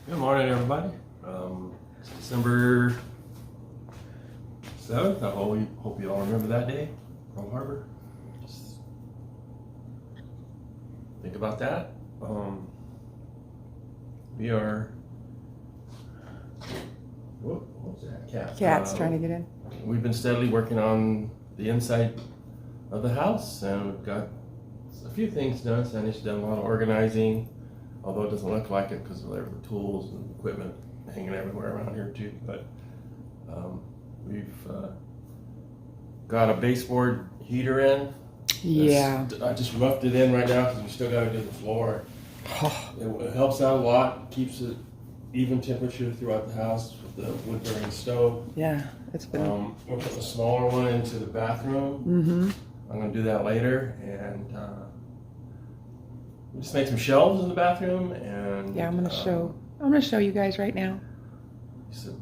Good morning, everybody. It's December 7th. Hope you all remember that day, Pearl Harbor. Just think about that. We are. What was that? Cat's trying to get in. We've been steadily working on the inside of the house, and we've got a few things done. Sandy's done a lot of organizing. Although it doesn't look like it because of the tools and equipment hanging everywhere around here too. But we've got a baseboard heater in. Yeah. I just roughed it in right now because we still got to do the floor. It helps out a lot. Keeps it even temperature throughout the house with the wood burning stove. Yeah, it's been. We'll put the smaller one into the bathroom. Mm-hmm. I'm going to do that later. And we just made some shelves in the bathroom, and Yeah, I'm gonna show you guys right now.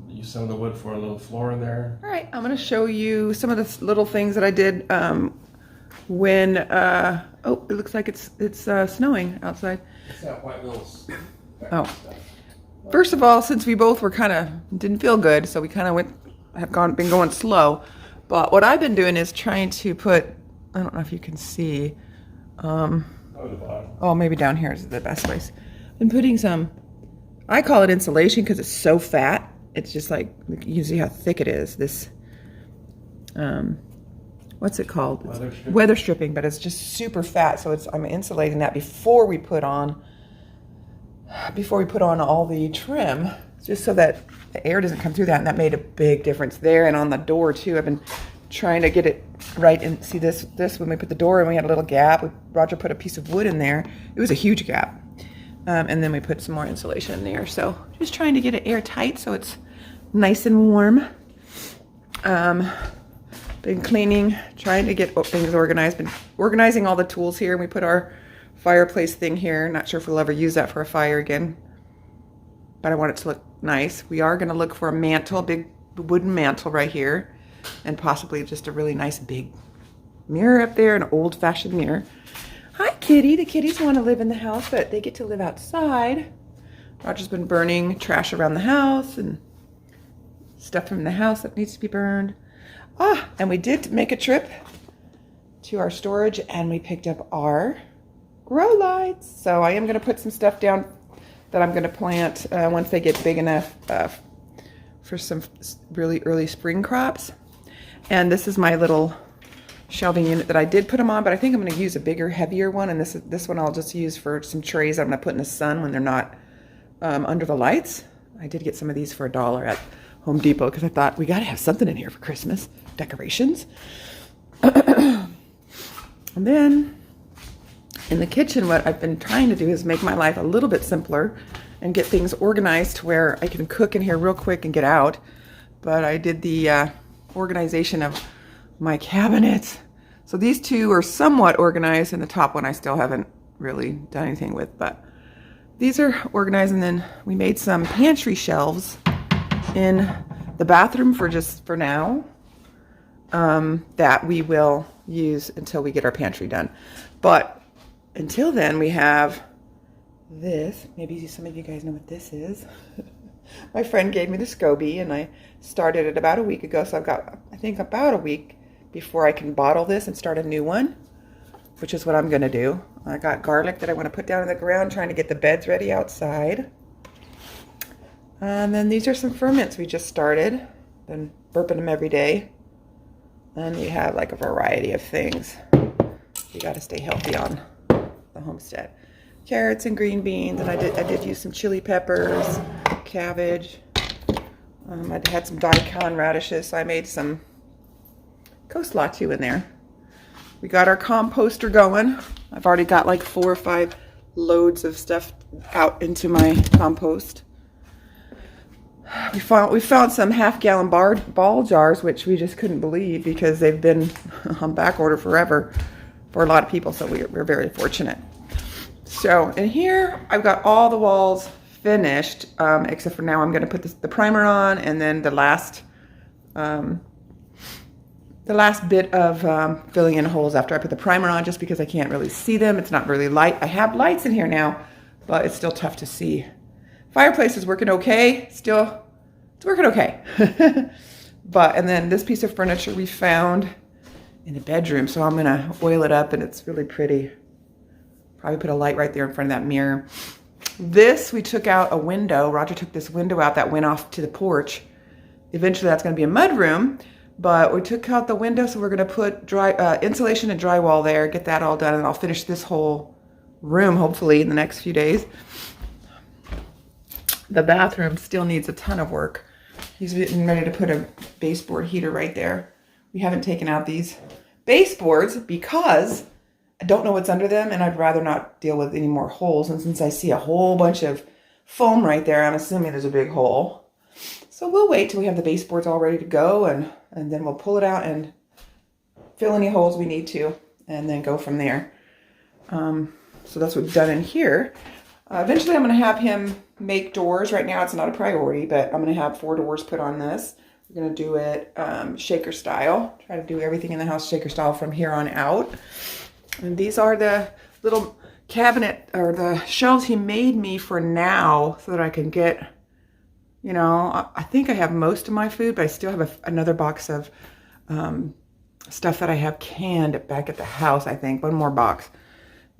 Use some of the wood for a little floor in there. All right, I'm gonna show you some of the little things that I did when. Oh, it looks like it's snowing outside. It's that white little. Oh. First of all, since we both were didn't feel good, so we been going slow. But what I've been doing is trying to put. I don't know if you can see. Oh, maybe down here is the best place. I'm putting some, I call it insulation because it's so fat. It's just like, you can see how thick it is. This, what's it called? Weather stripping, but it's just super fat. So I'm insulating that before we put on all the trim, just so that the air doesn't come through that. And that made a big difference there. And on the door too, I've been trying to get it right. And see this when we put the door in, we had a little gap. Roger put a piece of wood in there. It was a huge gap. And then we put some more insulation in there. So just trying to get it airtight so it's nice and warm. Been cleaning, trying to get things organized. Been organizing all the tools here. We put our fireplace thing here. Not sure if we'll ever use that for a fire again, but I want it to look nice. We are going to look for a mantle, a big wooden mantle right here. And possibly just a really nice big mirror up there, an old-fashioned mirror. Hi, kitty. The kitties want to live in the house, but they get to live outside. Roger's been burning trash around the house and stuff from the house that needs to be burned. And we did make a trip to our storage, and we picked up our grow lights. So I am going to put some stuff down that I'm going to plant once they get big enough for some really early spring crops. And this is my little shelving unit that I did put them on, but I think I'm going to use a bigger, heavier one. And this one I'll just use for some trays I'm going to put in the sun when they're not under the lights. I did get some of these for $1 at Home Depot because I thought we got to have something in here for Christmas decorations. And then in the kitchen, what I've been trying to do is make my life a little bit simpler and get things organized to where I can cook in here real quick and get out. But I did the organization of my cabinets. So these two are somewhat organized, and the top one I still haven't really done anything with, but these are organized. And then we made some pantry shelves in the bathroom for now that we will use until we get our pantry done. But until then, we have this. Maybe some of you guys know what this is. My friend gave me the SCOBY, and I started it about a week ago. So I've got, I think, about a week before I can bottle this and start a new one, which is what I'm going to do. I got garlic that I want to put down in the ground, trying to get the beds ready outside. And then these are some ferments we just started. Been burping them every day. And we have like a variety of things. You got to stay healthy on the Homestead. Carrots and green beans, and I did use some chili peppers, cabbage. I had some daikon radishes, so I made some coleslaw too in there. We got our composter going. I've already got like 4 or 5 loads of stuff out into my compost. We found some half-gallon ball jars, which we just couldn't believe because they've been on back order forever for a lot of people, so we're very fortunate. So in here, I've got all the walls finished, except for now I'm going to put the primer on, and then the last bit of filling in holes after I put the primer on, just because I can't really see them. It's not really light. I have lights in here now, but it's still tough to see Fireplace is working okay. Still, it's working okay. And then this piece of furniture we found in the bedroom. So I'm gonna oil it up and it's really pretty. Probably put a light right there in front of that mirror. This, we took out a window. Roger took this window out that went off to the porch. Eventually that's gonna be a mud room, but we took out the window, so we're gonna put insulation and drywall there, get that all done, and I'll finish this whole room hopefully in the next few days. The bathroom still needs a ton of work. He's getting ready to put a baseboard heater right there. We haven't taken out these baseboards because I don't know what's under them and I'd rather not deal with any more holes. And since I see a whole bunch of foam right there, I'm assuming there's a big hole. So we'll wait till we have the baseboards all ready to go and then we'll pull it out and fill any holes we need to and then go from there. So that's what we've done in here. Eventually I'm going to have him make doors. Right now it's not a priority, but I'm going to have 4 doors put on this. We're going to do it shaker style. Try to do everything in the house shaker style from here on out. And these are the little cabinet or the shelves he made me for now so that I can get, you know, I think I have most of my food, but I still have another box of stuff that I have canned back at the house, I think. One more box.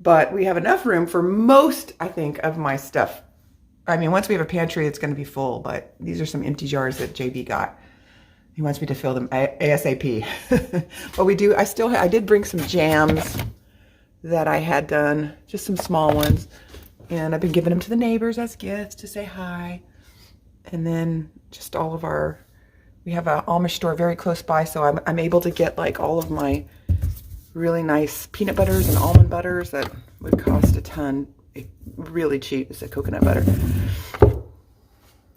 But we have enough room for most, I think, of my stuff. I mean, once we have a pantry, it's going to be full, but these are some empty jars that JB got. He wants me to fill them ASAP. But I did bring some jams that I had done, just some small ones. And I've been giving them to the neighbors as gifts to say hi. And then just all of we have an Amish store very close by, so I'm able to get like all of my really nice peanut butters and almond butters that would cost a ton. Really cheap. It's a coconut butter.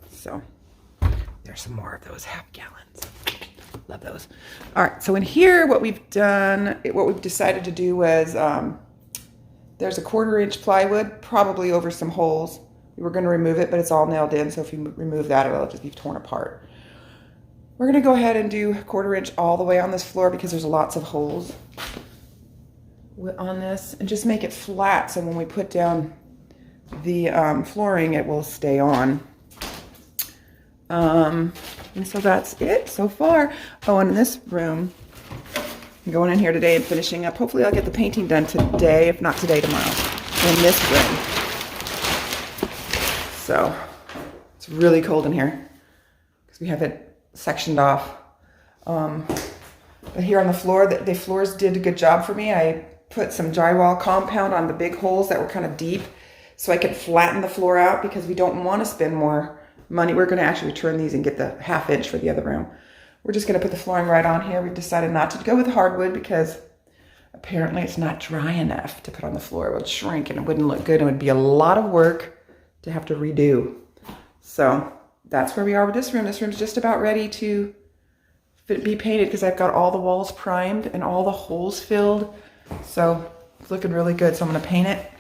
So there's some more of those half gallons. Love those. All right. So in here, what we've decided to do was there's a 1/4-inch plywood, probably over some holes. We were going to remove it, but it's all nailed in. So if you remove that, it'll just be torn apart. We're going to go ahead and do 1/4-inch all the way on this floor because there's lots of holes on this, and just make it flat so when we put down the flooring it will stay on. And so that's it so far. Oh, and in this room, I'm going in here today and finishing up. Hopefully I'll get the painting done today, if not today, tomorrow, in this room. So it's really cold in here because we have it sectioned off. But here on the floor, the floors did a good job for me. I put some drywall compound on the big holes that were kind of deep so I could flatten the floor out because we don't want to spend more money. We're going to actually return these and get the 1/2 inch for the other room. We're just going to put the flooring right on here. We've decided not to go with hardwood because apparently it's not dry enough to put on the floor. It would shrink and it wouldn't look good. It would be a lot of work to have to redo. So that's where we are with this room. This room's just about ready to be painted because I've got all the walls primed and all the holes filled. So it's looking really good. So I'm going to paint it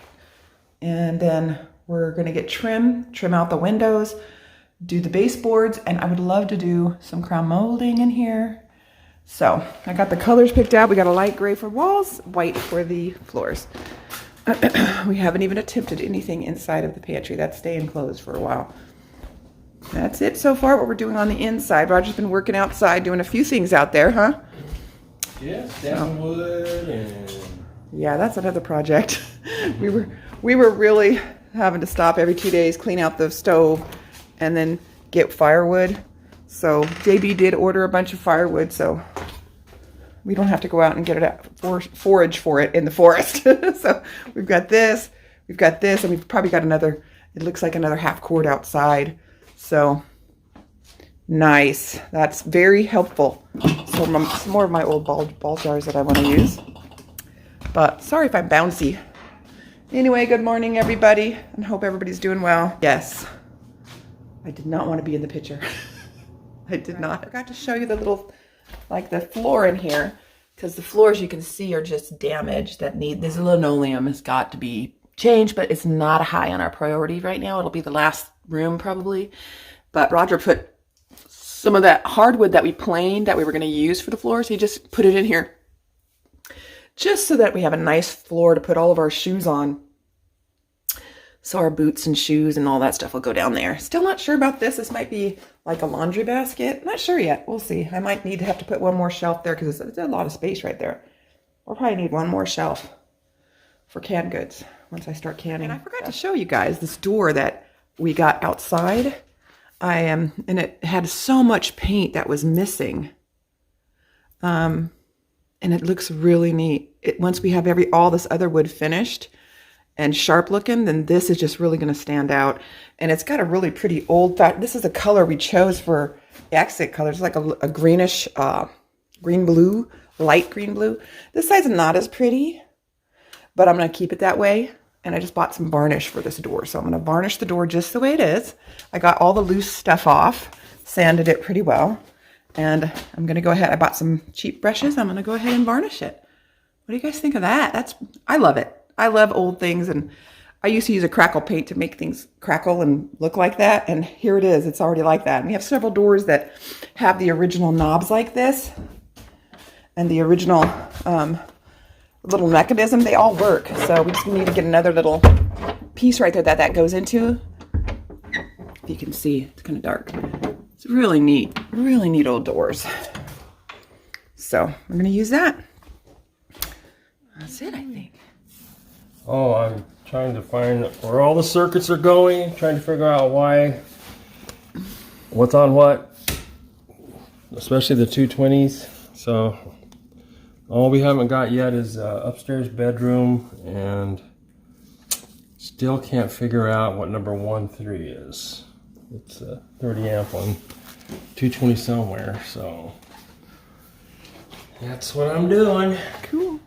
and then we're going to get trim out the windows, do the baseboards, and I would love to do some crown molding in here. So I got the colors picked out. We got a light gray for walls, white for the floors. We haven't even attempted anything inside of the pantry. That's staying closed for a while. That's it so far, what we're doing on the inside. Roger's been working outside, doing a few things out there, huh? Yeah, stamping wood and... Yeah, that's another project. We were really having to stop every 2 days, clean out the stove, and then get firewood. So JB did order a bunch of firewood, so we don't have to go out and get it out, forage for it in the forest. So we've got this, and we've probably got another, it looks like another 1/2 cord outside. So nice. That's very helpful. So some more of my old ball jars that I want to use. But sorry if I'm bouncy. Anyway, good morning, everybody, and hope everybody's doing well. Yes, I did not want to be in the picture. I did not. I forgot to show you the little, like the floor in here, because the floors you can see are just damaged. This linoleum has got to be changed, but it's not high on our priority right now. It'll be the last room probably. But Roger put some of that hardwood that we planed that we were going to use for the floors. He just put it in here just so that we have a nice floor to put all of our shoes on. So our boots and shoes and all that stuff will go down there. Still not sure about this. This might be like a laundry basket. Not sure yet. We'll see. I might need to have to put one more shelf there because it's a lot of space right there. We'll probably need one more shelf for canned goods once I start canning. And I forgot to show you guys this door that we got outside. And it had so much paint that was missing. And it looks really neat. Once we have all this other wood finished and sharp looking, then this is just really going to stand out. And it's got a really pretty this is a color we chose for the exit color. It's like a greenish, green blue, light green blue. This side's not as pretty, but I'm going to keep it that way. And I just bought some varnish for this door. So I'm going to varnish the door just the way it is. I got all the loose stuff off, sanded it pretty well. And I'm going to go ahead. I bought some cheap brushes. I'm going to go ahead and varnish it. What do you guys think of that? I love it. I love old things, and I used to use a crackle paint to make things crackle and look like that, and here it is. It's already like that. And we have several doors that have the original knobs like this, and the original little mechanism. They all work, so we just need to get another little piece right there that goes into. If you can see, it's kind of dark. It's really neat old doors. So we're going to use that. That's it, I think. Oh, I'm trying to find where all the circuits are going, trying to figure out what's on what, especially the 220s. So all we haven't got yet is upstairs bedroom, and still can't figure out what number 13 is. It's a 30 amp one, 220 somewhere, so that's what I'm doing. Cool.